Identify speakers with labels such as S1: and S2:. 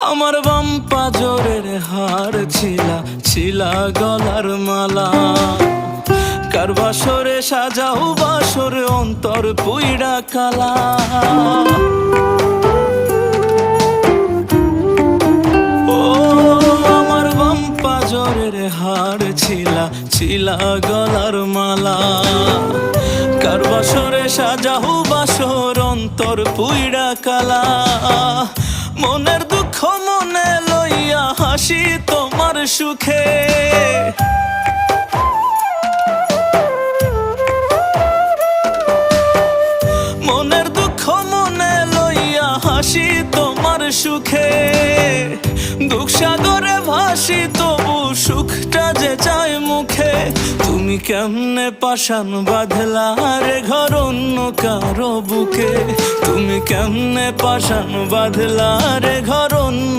S1: আমার বাম পাজরের হার ছিলা ছিলা গলার মালা, কার বাসরে সাজাও বাসরে অন্তর পুইড়া কালা। ও আমার বাম পাজরের হার ছিলা ছিলা গলার মালা, কার বাসরে সাজাও বাসর অন্তর পুইড়া কালা। মনের দুঃখ মনে লইয়া হাসি তোমার সুখে, মনের দুঃখ মনে লইয়া হাসি তোমার সুখে। দুঃখ সাগরে ভাসি তবু সুখটা যে চায় মুখে। তুমি কেমনে পাশান বাঁধলা রে ঘর অন্য কারো বুকে, তুমি কেমনে পাশান বাঁধলা রে ঘর অন্য